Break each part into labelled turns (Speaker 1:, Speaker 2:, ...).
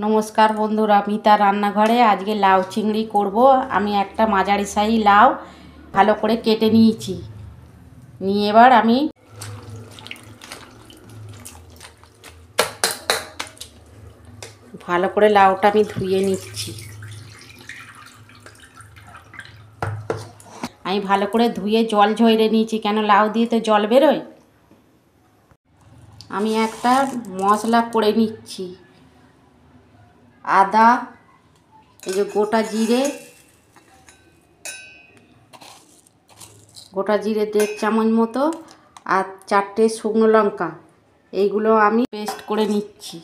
Speaker 1: নমস্কার বন্ধুরা, মিতা রান্নাঘরে আজকে লাউ চিংড়ি করব। আমি একটা মাঝারি সাইজ লাউ ভালো করে কেটে নিয়েছি। নিয়ে এবার আমি ভালো করে লাউটা ধুয়ে নিচ্ছি। আমি ভালো করে ধুয়ে জল ঝরিয়ে নিয়েছি, কেন লাউ দিয়ে তো জল বেরোয়। আমি একটা মশলা করে নিচ্ছি। আদা, এই যে গোটা জিরে 1 চামচ মতো, আর 4টে শুকনো লঙ্কা, এইগুলো আমি পেস্ট করে নিচ্ছি।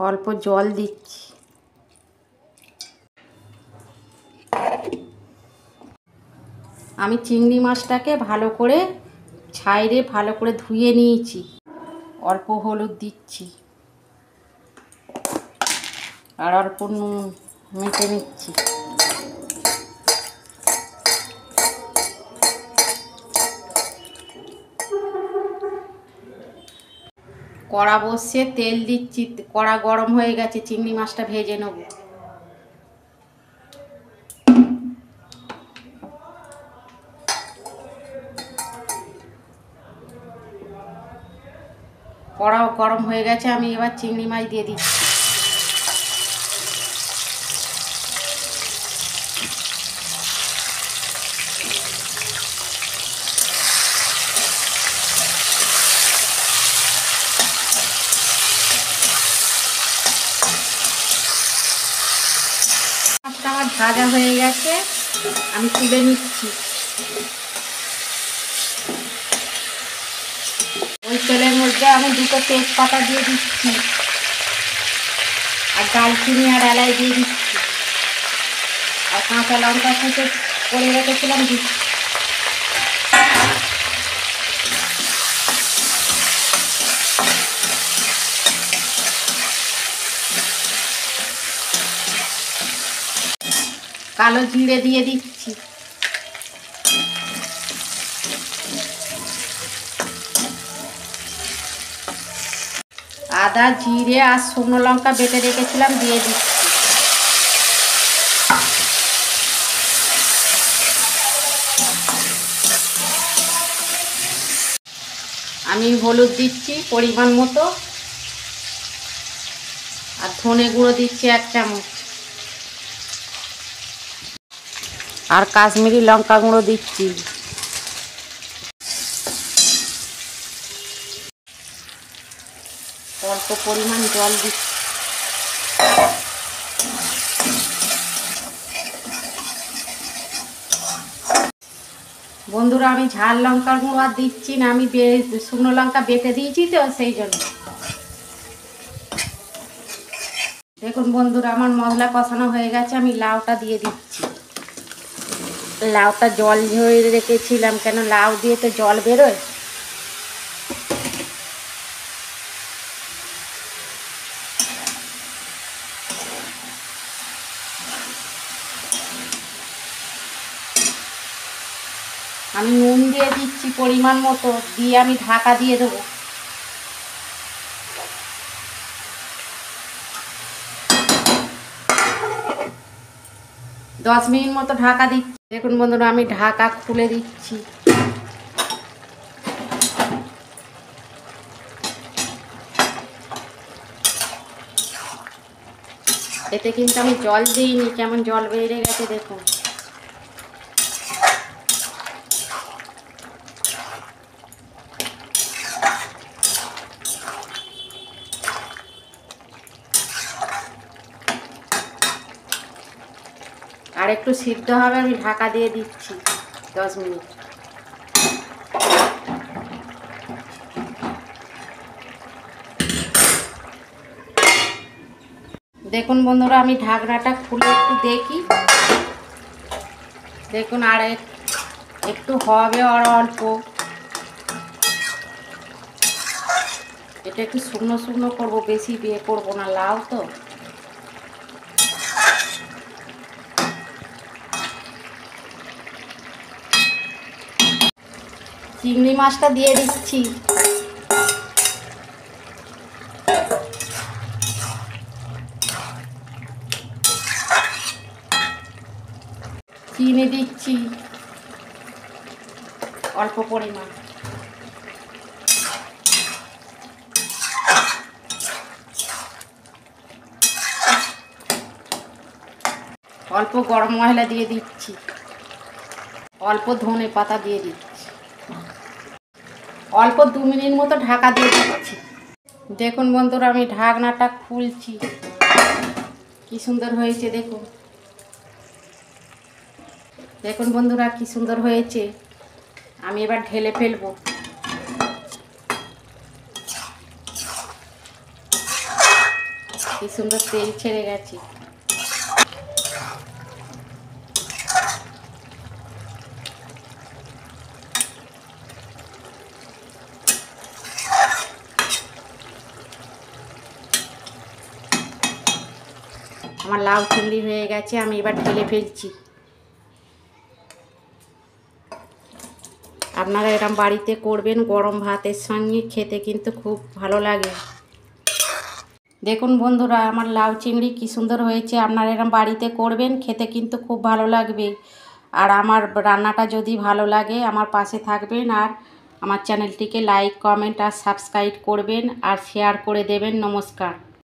Speaker 1: অল্প জল দিচ্ছি। আমি চিংড়ি মাছটাকে ভালো করে ছাইড়ে ভালো করে ধুয়ে নিয়েছি। অল্প হলুদ দিচ্ছি আর অল্প নুন মেখে নিচ্ছি। কড়া বসিয়ে তেল দিচ্ছি। কড়া গরম হয়ে গেছে, চিংড়ি মাছটা ভেজে নেব। কড়াও গরম হয়ে গেছে, আমি এবার চিংড়ি মাছ দিয়ে দিচ্ছি। মাছটা আমার ভাজা হয়ে গেছে, আমি তুলে নিচ্ছি। ওই তেলের মধ্যে আমি 2টো তেজপাতা দিয়ে দিচ্ছি, আর দারচিনি আর এলাচ দিয়ে দিচ্ছি, আর কাঁচা লঙ্কা কুচো করে রেখেছিলাম দিচ্ছি। কালো জিরে দিয়ে দিচ্ছি। আদা, জিরে আর শুকনো লঙ্কা বেটে রেখেছিলাম দিয়ে দিচ্ছি। আমি হলুদ দিচ্ছি পরিমাণ মতো, আর ধনে গুঁড়ো দিচ্ছি 1 চামচ, আর কাশ্মীরি লঙ্কা গুঁড়ো দিচ্ছি। অল্প পরিমাণ জল দিচ্ছি। বন্ধুরা, আমি ঝাল লঙ্কার গুঁড়ো আর দিচ্ছি না, আমি শুকনো লঙ্কা বেটে দিয়েছি তো সেই জন্য। দেখুন বন্ধুরা, আমার মশলা কষানো হয়ে গেছে, আমি লাউটা দিয়ে দিচ্ছি। লাউটা জল ঝরিয়ে রেখেছিলাম, কেন লাউ দিয়ে তো জল বেরোয়। আমি নুন দিয়ে দিচ্ছি পরিমাণ মতো, দিয়ে আমি ঢাকা দিয়ে দেবো। দশ মিনিট মতো ঢাকা দিচ্ছি। দেখুন বন্ধুরা, আমি ঢাকা খুলে দিচ্ছি। এতে কিন্তু আমি জল দিইনি, কেমন জল বেরিয়ে গেছে দেখুন। আর একটু সিদ্ধ হবে, আমি ঢাকা দিয়ে দিচ্ছি 10 মিনিট। দেখুন বন্ধুরা, আমি ঢাকনাটা খুলে একটু দেখি। দেখুন, আর একটু হবে, আর অল্প। এটা একটু শুকনো শুকনো করবো, বেশি বিয়ে করবো না, লাউ তো। চিংড়ি মাছটা দিয়ে দিচ্ছি। চিনি দিচ্ছি অল্প পরিমাণ, অল্প গরম মশলা দিয়ে দিচ্ছি, অল্প ধনে পাতা দিয়ে দিচ্ছি, অল্প 2 মিনিট মতো ঢাকা দিয়ে দিচ্ছি। দেখুন বন্ধুরা, আমি ঢাকনাটা খুলছি, কি সুন্দর হয়েছে দেখুন। দেখুন বন্ধুরা কি সুন্দর হয়েছে। আমি এবার ঢেলে ফেলবো। কি সুন্দর তেল ছেড়ে গেছে। আমার লাউ চিংড়ি হয়ে গেছে, আমি এবার ঢেলে ফেলছি। আপনারা এরকম বাড়িতে করবেন, গরম ভাতের সঙ্গে খেতে কিন্তু খুব ভালো লাগে। দেখুন বন্ধুরা, আমার লাউ চিংড়ি কি সুন্দর হয়েছে। আপনারা এরকম বাড়িতে করবেন, খেতে কিন্তু খুব ভালো লাগবে। আর আমার রান্নাটা যদি ভালো লাগে আমার পাশে থাকবেন, আর আমার চ্যানেলটিকে লাইক, কমেন্ট আর সাবস্ক্রাইব করবেন, আর শেয়ার করে দেবেন। নমস্কার।